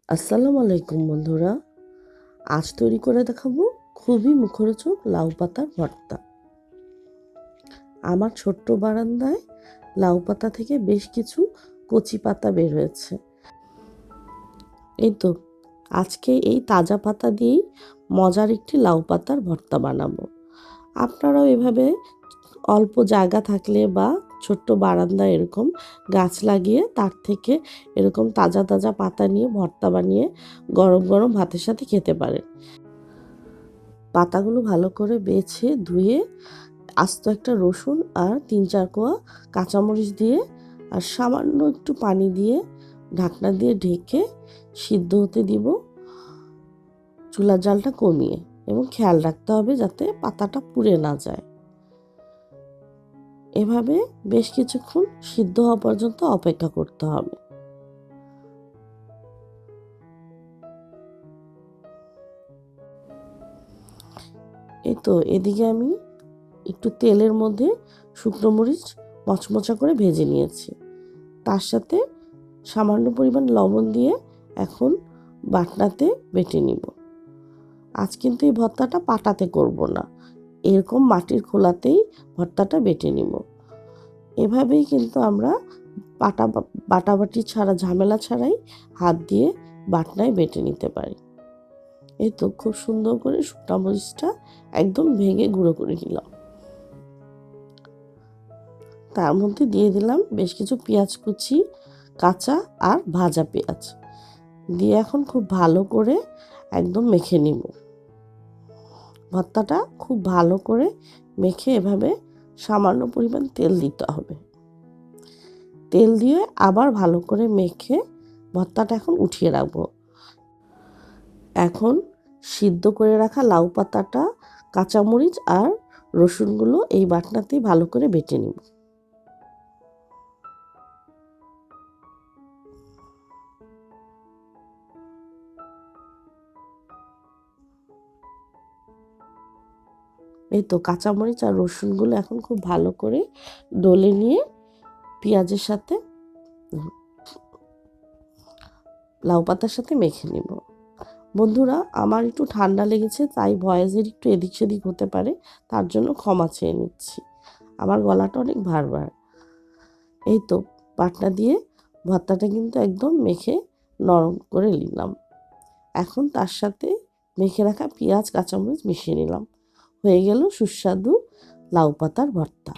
আসসালামু আলাইকুম বন্ধুরা। আজ তৈরি করে দেখাবো খুবই মুখরোচক লাউ পাতার ভর্তা। আমার ছোট্ট বারান্দায় লাউ পাতা থেকে বেশ কিছু কচি পাতা বের হয়েছে। এই তো আজকে এই তাজা পাতা দিয়েই মজার একটি লাউ পাতার ভর্তা বানাবো। আপনারাও এভাবে অল্প জায়গা থাকলে বা ছোট্ট বারান্দায় এরকম গাছ লাগিয়ে তার থেকে এরকম তাজা তাজা পাতা নিয়ে ভর্তা বানিয়ে গরম গরম ভাতের সাথে খেতে পারেন। পাতাগুলো ভালো করে বেছে ধুয়ে আস্ত একটা রসুন আর 3-4 কোয়া কাঁচামরিচ দিয়ে আর সামান্য একটু পানি দিয়ে ঢাকনা দিয়ে ঢেকে সিদ্ধ হতে দিব, চুলার জালটা কমিয়ে। এবং খেয়াল রাখতে হবে যাতে পাতাটা পুড়ে না যায়। এভাবে বেশ কিছুক্ষণ সিদ্ধ হওয়া পর্যন্ত অপেক্ষা করতে হবে। এই তো এদিকে আমি একটু তেলের মধ্যে শুকনো মরিচ মচমচা করে ভেজে নিয়েছি। তার সাথে সামান্য পরিমাণ লবণ দিয়ে এখন বাটনাতে বেটে নিব। আজ কিন্তু এই ভর্তাটা পাটাতে করব না, এরকম মাটির খোলাতেই ভর্তাটা বেটে নিব। এভাবেই কিন্তু আমরা বাটাবাটি ছাড়া, ঝামেলা ছাড়াই হাত দিয়ে বাটনায় বেটে নিতে পারি। এই তো খুব সুন্দর করে শুকনো মরিচটা একদম ভেঙে গুঁড়ো করে নিলাম। তার মধ্যে দিয়ে দিলাম বেশ কিছু পেঁয়াজ কুচি, কাঁচা আর ভাজা পেঁয়াজ দিয়ে এখন খুব ভালো করে একদম মেখে নিব। ভর্তাটা খুব ভালো করে মেখে এভাবে সামান্য পরিমাণ তেল দিতে হবে। তেল দিয়ে আবার ভালো করে মেখে ভর্তাটা এখন উঠিয়ে রাখবো। এখন সিদ্ধ করে রাখা লাউ পাতাটা, কাঁচামরিচ আর রসুনগুলো এই বাটনাতেই ভালো করে বেটে নিব। এই তো কাঁচামরিচ আর রসুনগুলো এখন খুব ভালো করে ডলে নিয়ে পেঁয়াজের সাথে, লাউ পাতার সাথে মেখে নিব। বন্ধুরা, আমার একটু ঠান্ডা লেগেছে, তাই ভয়েসের একটু এদিক সেদিক হতে পারে, তার জন্য ক্ষমা চেয়ে নিচ্ছি। আমার গলাটা অনেক ভার। এই তো বাটনা দিয়ে ভর্তাটা কিন্তু একদম মেখে নরম করে নিলাম। এখন তার সাথে মেখে রাখা পেঁয়াজ, কাঁচামরিচ মিশিয়ে নিলাম। হয়ে গেল সুস্বাদু লাউ পাতার ভর্তা।